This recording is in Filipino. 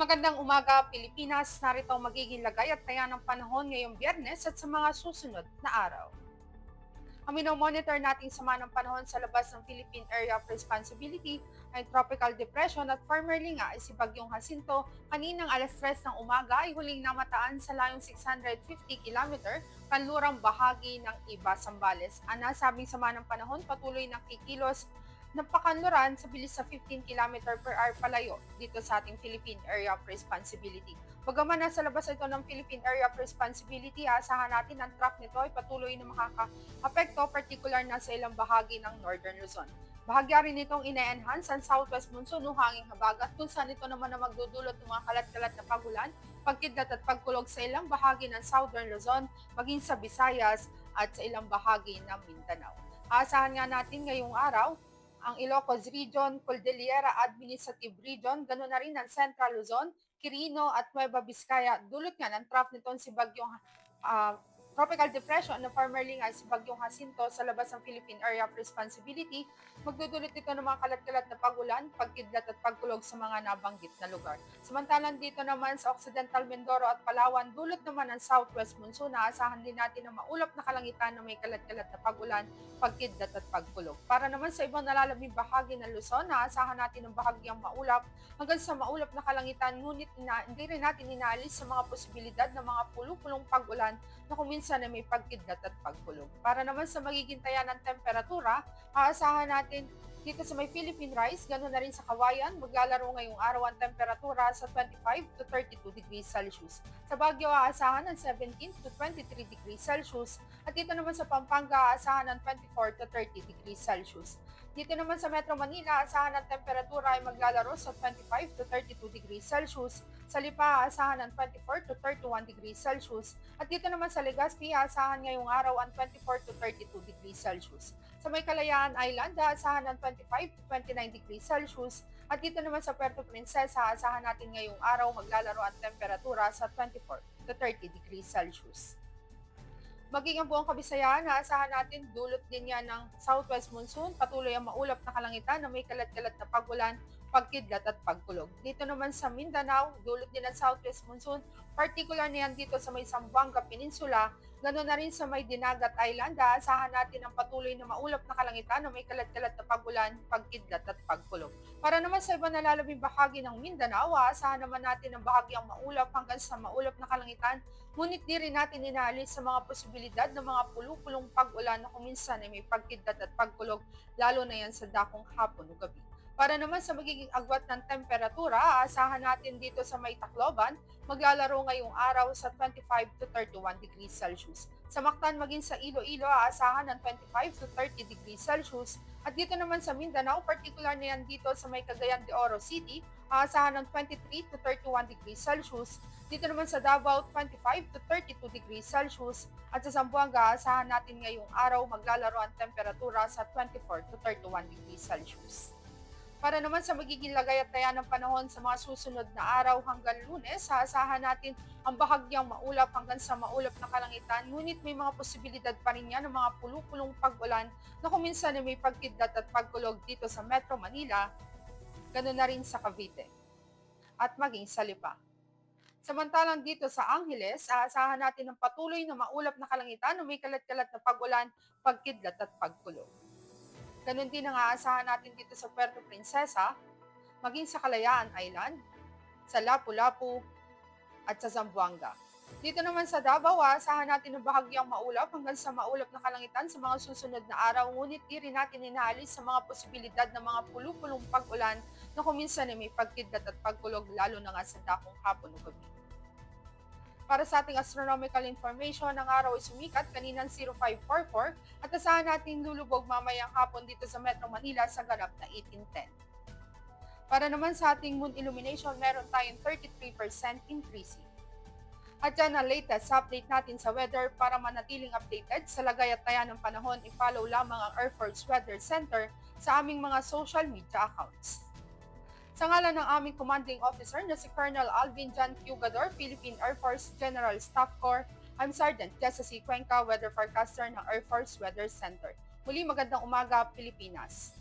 Magandang umaga, Pilipinas. Narito ang magiging lagay at taya ng panahon ngayong Biyernes at sa mga susunod na araw. Ang minomonitor nating sama ng panahon sa labas ng Philippine Area of Responsibility ay Tropical Depression at formerly nga ay si Bagyong Jacinto. Kaninang alas 3 ng umaga ay huling namataan sa layong 650 km kanlurang bahagi ng Iba, Zambales. Ang nasabing sama ng panahon patuloy ng kikilos ng pakanluran sa bilis sa 15 km/h palayo dito sa ating Philippine Area of Responsibility. Bagaman nasa labas ito ng Philippine Area of Responsibility, asahan natin ang track nito ay patuloy na makaka-apekto, particular na sa ilang bahagi ng Northern Luzon. Bahagya rin itong ine-enhance ang southwest monsoon o hanging habagat kung saan ito naman na magdudulot ng mga kalat-kalat na pagulan, pagkidlat at pagkulog sa ilang bahagi ng Southern Luzon, maging sa Visayas at sa ilang bahagi ng Mindanao. Aasahan nga natin ngayong araw ang Ilocos Region, Cordillera Administrative Region, ganoon na rin ang Central Luzon, Quirino at Nueva Vizcaya. Dulot nga ng trough nitong si Bagyong ah, Tropical Depression na formerly nga si Bagyong Jacinto sa labas ng Philippine Area of Responsibility, magdudulot ito ng mga kalat-kalat na pagulan, pagkidlat at pagkulog sa mga nabanggit na lugar. Samantalang dito naman sa Occidental Mindoro at Palawan, dulot naman ng southwest monsoon, naasahan din natin ang maulap na kalangitan na may kalat-kalat na pagulan, pagkidlat at pagkulog. Para naman sa ibang nalalabing bahagi ng Luzon, naasahan natin ang bahagyang maulap hanggang sa maulap na kalangitan, ngunit hindi rin natin inaalis sa mga posibilidad ng mga pulupulong pag-ulan na kuminsan ay may pagkidlat at pagkulog. Para naman sa magiging taya ng temperatura, aasahan natin dito sa may Philippine Rise, ganoon na rin sa Kawayan, maglalaro ngayong araw ang temperatura sa 25 to 32 degrees Celsius. Sa Baguio, aasahan ng 17 to 23 degrees Celsius. At dito naman sa Pampanga, aasahan ng 24 to 30 degrees Celsius. Dito naman sa Metro Manila, aasahan ng temperatura ay maglalaro sa 25 to 32 degrees Celsius. Sa Lipa, aasahan ng 24 to 31 degrees Celsius. At dito naman sa Legazpi, aasahan ngayong araw ang 24 to 32 degrees Celsius. Sa may Kalayaan Island, aasahan ng 25 to 29 degrees Celsius. At dito naman sa Puerto Princesa, aasahan natin ngayong araw maglalaro ang temperatura sa 24 to 30 degrees Celsius. Maging ang buong Kabisayan, naasahan natin dulot din yan ng southwest monsoon, patuloy ang maulap na kalangitan na may kalat-kalat na pagulan, pagkidlat at pagkulog. Dito naman sa Mindanao, dulot din ng southwest monsoon, particular na yan dito sa may Zamboanga Peninsula, ganoon na rin sa may Dinagat Island, aasahan natin ang patuloy na maulap na kalangitan na may kalat-kalat na pagulan, pagkidlat at pagkulog. Para naman sa iba nalalabing bahagi ng Mindanao, aasahan naman natin ang bahagyang maulap hanggang sa maulap na kalangitan, ngunit di rin natin inaalis sa mga posibilidad ng mga pulupulong pag-ulan na kuminsan ay may pagkidlat at pagkulog, lalo na yan sa dakong hapon o gabi. Para naman sa magiging agwat ng temperatura, aasahan natin dito sa may Tacloban, maglalaro ngayong araw sa 25 to 31 degrees Celsius. Sa Mactan maging sa Iloilo, aasahan ng 25 to 30 degrees Celsius. At dito naman sa Mindanao, particular na yan dito sa may Cagayan de Oro City, aasahan ng 23 to 31 degrees Celsius. Dito naman sa Davao, 25 to 32 degrees Celsius. At sa Zamboanga, aasahan natin ngayong araw maglalaro ang temperatura sa 24 to 31 degrees Celsius. Para naman sa magiging lagay at taya ng panahon sa mga susunod na araw hanggang Lunes, aasahan natin ang bahagyang maulap hanggang sa maulap na kalangitan, ngunit may mga posibilidad pa rin yan ng mga pulupulong pag-ulan na kuminsan ay may pagkidlat at pagkulog dito sa Metro Manila, ganoon na rin sa Cavite at maging sa Lipa. Samantalang dito sa Angeles, aasahan natin ang patuloy na maulap na kalangitan na may kalat-kalat na pag-ulan, pagkidlat at pagkulog. Ganon din ang aasahan natin dito sa Puerto Princesa, maging sa Kalayaan Island, sa Lapu-Lapu, at sa Zamboanga. Dito naman sa Davao, aasahan natin ang bahagyang maulap hanggang sa maulap na kalangitan sa mga susunod na araw, ngunit di rin natin inaalis sa mga posibilidad ng mga pulupulong pag-ulan na kuminsan ay may pagkidlat at pagkulog, lalo na nga sa dakong hapon o gabi. Para sa ating astronomical information, ang araw ay sumikat kaninang 0544 at asahan natin lulubog mamayang hapon dito sa Metro Manila sa ganap na 1810. Para naman sa ating moon illumination, meron tayong 33% increasing. At yan ang latest update natin sa weather. Para manatiling updated sa lagay at taya ng panahon, i-follow lamang ang Air Force Weather Center sa aming mga social media accounts. Sa ngalan ng aming commanding officer na si Colonel Alvin John Pugador, Philippine Air Force General Staff Corps, I'm Sergeant Jessa C. Cuenca, Weather Forecaster ng Air Force Weather Center. Muli magandang umaga, Pilipinas.